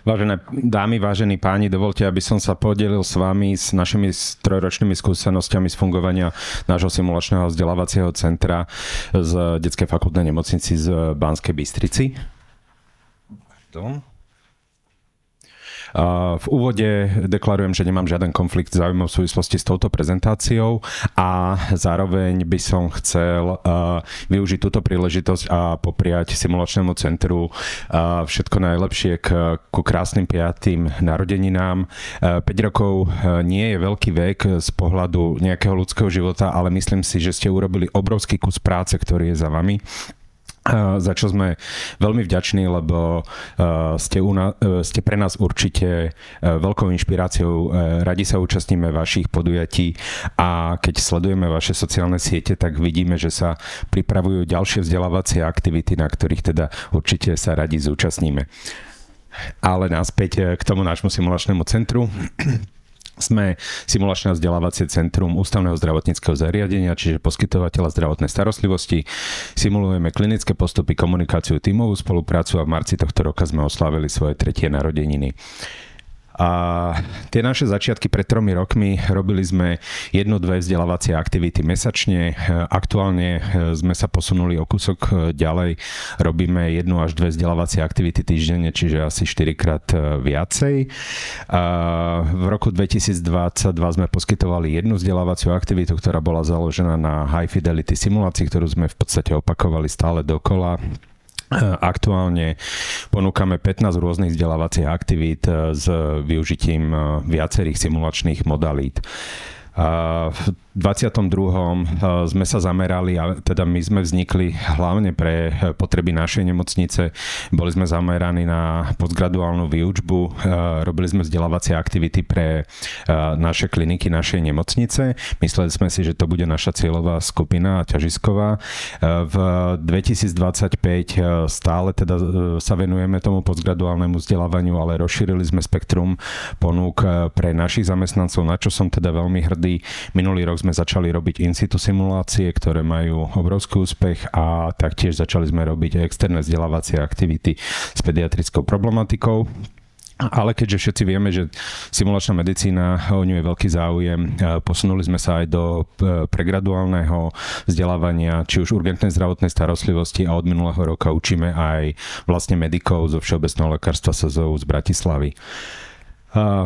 Vážené dámy, vážení páni, dovolte, aby som sa podelil s vami s našimi trojročnými skúsenosťami z fungovania nášho simulačného vzdelávacieho centra z Detskej fakultnej nemocnici z Banskej Bystrici. V úvode deklarujem, že nemám žiaden konflikt záujmov v súvislosti s touto prezentáciou a zároveň by som chcel využiť túto príležitosť a popriať simulačnému centru všetko najlepšie ku krásnym 5. narodeninám. 5 rokov nie je veľký vek z pohľadu nejakého ľudského života, ale myslím si, že ste urobili obrovský kus práce, ktorý je za vami. Za čo sme veľmi vďační, lebo ste pre nás určite veľkou inšpiráciou. Radi sa účastníme vašich podujatí a keď sledujeme vaše sociálne siete, tak vidíme, že sa pripravujú ďalšie vzdelávacie aktivity, na ktorých teda určite sa radi zúčastníme. Ale naspäť k tomu nášmu simulačnému centru. Sme simulačné vzdelávacie centrum ústavného zdravotníckeho zariadenia, čiže poskytovateľa zdravotnej starostlivosti. Simulujeme klinické postupy, komunikáciu, tímovú spoluprácu a v marci tohto roka sme oslávili svoje 3. narodeniny. A tie naše začiatky pred 3 rokmi robili sme 1-2 vzdelávacie aktivity mesačne. Aktuálne sme sa posunuli o kúsok ďalej. Robíme 1 až 2 vzdelávacie aktivity týždenne, čiže asi 4-krát viacej. A v roku 2022 sme poskytovali 1 vzdelávaciu aktivitu, ktorá bola založená na high fidelity simulácii, ktorú sme v podstate opakovali stále dokola. Aktuálne ponúkame 15 rôznych vzdelávacích aktivít s využitím viacerých simulačných modalít. V 22. sme sa zamerali, a teda my sme vznikli hlavne pre potreby našej nemocnice. Boli sme zameraní na postgraduálnu výučbu, robili sme vzdelávacie aktivity pre naše kliniky, našej nemocnice. Mysleli sme si, že to bude naša cieľová skupina ťažisková. V 2025 stále teda sa venujeme tomu postgraduálnemu vzdelávaniu, ale rozšírili sme spektrum ponúk pre našich zamestnancov, na čo som teda veľmi hrdý. Minulý rok sme začali robiť in situ simulácie, ktoré majú obrovský úspech, a taktiež začali sme robiť externé vzdelávacie aktivity s pediatrickou problematikou. Ale keďže všetci vieme, že simulačná medicína, o ňu je veľký záujem, posunuli sme sa aj do pregraduálneho vzdelávania, či už urgentnej zdravotnej starostlivosti, a od minulého roka učíme aj vlastne medikov zo Všeobecného lekárstva SZÚ z Bratislavy.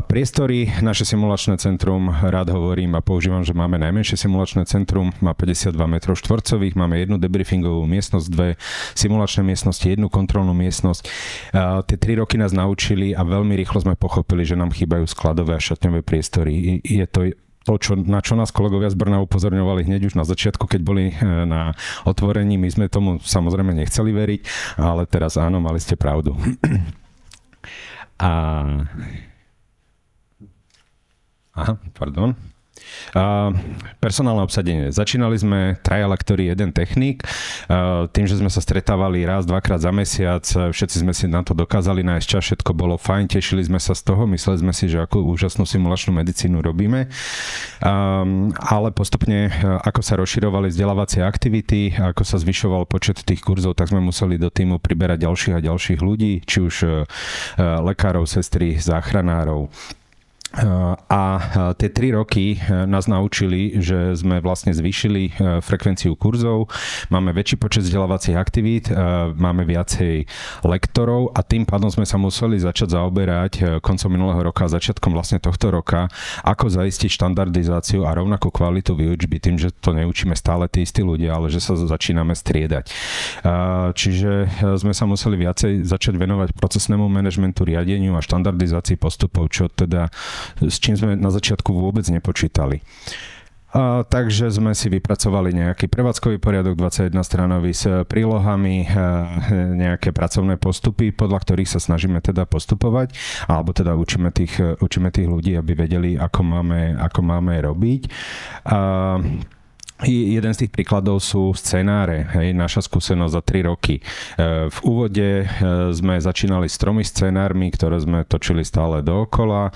Priestory, naše simulačné centrum, rád hovorím a používam, že máme najmenšie simulačné centrum, má 52 m2, máme 1 debriefingovú miestnosť, 2 simulačné miestnosti, 1 kontrolnú miestnosť. Tie 3 roky nás naučili a veľmi rýchlo sme pochopili, že nám chýbajú skladové a šatňové priestory. Je to na čo nás kolegovia z Brna upozorňovali hneď už na začiatku, keď boli na otvorení. My sme tomu samozrejme nechceli veriť, ale teraz áno, mali ste pravdu. Personálne obsadenie. Začínali sme 3 lektori, 1 technik. Tým, že sme sa stretávali raz, 2-krát za mesiac, všetci sme si na to dokázali nájsť čas, všetko bolo fajn, tešili sme sa z toho, mysleli sme si, že akú úžasnú simulačnú medicínu robíme. Ale postupne, ako sa rozširovali vzdelávacie aktivity, ako sa zvyšoval počet tých kurzov, tak sme museli do týmu priberať ďalších a ďalších ľudí, či už lekárov, sestry, záchranárov. A tie 3 roky nás naučili, že sme vlastne zvýšili frekvenciu kurzov, máme väčší počet vzdelávacích aktivít, máme viacej lektorov a tým pádom sme sa museli začať zaoberať koncom minulého roka a začiatkom vlastne tohto roka, ako zaistiť štandardizáciu a rovnakú kvalitu výučby tým, že to neučíme stále tí istí ľudia, ale že sa začíname striedať. Čiže sme sa museli viacej začať venovať procesnému manažmentu, riadeniu a štandardizácii postupov, čo teda s čím sme na začiatku vôbec nepočítali. Takže sme si vypracovali nejaký prevádzkový poriadok 21 stranový s prílohami, nejaké pracovné postupy, podľa ktorých sa snažíme teda postupovať, alebo teda učíme tých ľudí, aby vedeli, ako máme robiť. Jeden z tých príkladov sú scenáre, hej, naša skúsenosť za 3 roky. V úvode sme začínali s 3 scenármi, ktoré sme točili stále dookola.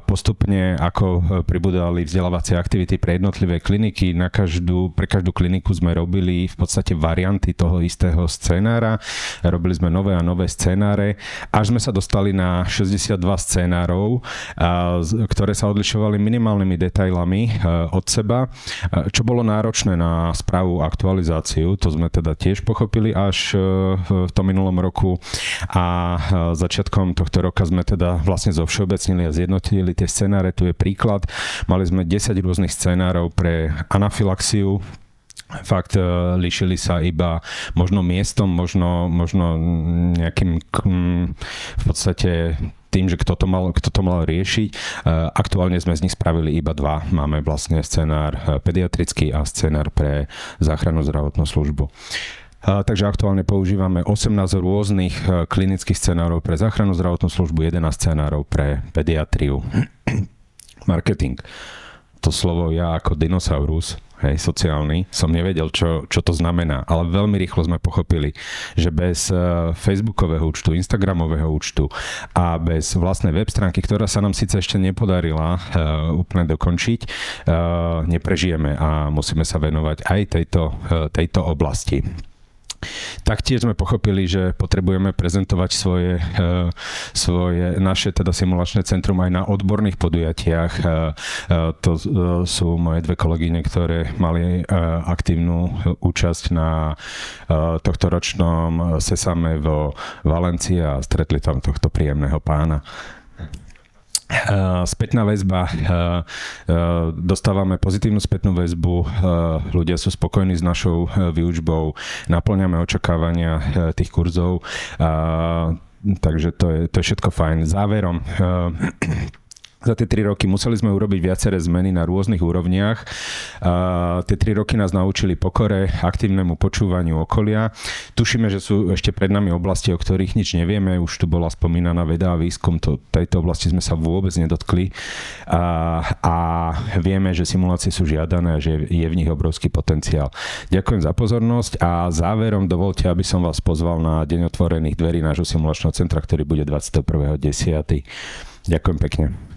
Postupne, ako pribudali vzdelávacie aktivity pre jednotlivé kliniky, pre každú kliniku sme robili v podstate varianty toho istého scenára. Robili sme nové a nové scenáre, až sme sa dostali na 62 scenárov, ktoré sa odlišovali minimálnymi detailami od seba, čo bolo náročné na správu a aktualizáciu, to sme teda tiež pochopili až v tom minulom roku a začiatkom tohto roka sme teda vlastne zovšeobecnili a zjednotili tie scenáre. Tu je príklad, mali sme 10 rôznych scenárov pre anafilaxiu. Fakt líšili sa iba možno miestom, možno nejakým v podstate tým, že kto to mal riešiť. Aktuálne sme z nich spravili iba 2. Máme vlastne scenár pediatrický a scenár pre záchrannú zdravotnú službu. Takže aktuálne používame 18 rôznych klinických scenárov pre záchrannú zdravotnú službu, 11 scenárov pre pediatriu. Marketing. To slovo ja ako dinosaurus, hej, sociálny, som nevedel, čo to znamená, ale veľmi rýchlo sme pochopili, že bez facebookového účtu, instagramového účtu a bez vlastnej web stránky, ktorá sa nám síce ešte nepodarila úplne dokončiť, neprežijeme a musíme sa venovať aj tejto oblasti. Taktiež sme pochopili, že potrebujeme prezentovať naše teda simulačné centrum aj na odborných podujatiach. To sú moje 2 kolegyne, ktoré mali aktívnu účasť na tohtoročnom Sesame vo Valencii a stretli tam tohto príjemného pána. Spätná väzba, dostávame pozitívnu spätnú väzbu, ľudia sú spokojní s našou výučbou, naplňame očakávania tých kurzov, takže to je všetko fajn. Záverom, za tie 3 roky museli sme urobiť viaceré zmeny na rôznych úrovniach. Tie 3 roky nás naučili pokore, aktívnemu počúvaniu okolia. Tušíme, že sú ešte pred nami oblasti, o ktorých nič nevieme. Už tu bola spomínaná veda a výskum. Tejto oblasti sme sa vôbec nedotkli. A vieme, že simulácie sú žiadané a že je v nich obrovský potenciál. Ďakujem za pozornosť a záverom dovolte, aby som vás pozval na Deň otvorených dverí nášho simulačného centra, ktorý bude 21.10. Ďakujem pekne.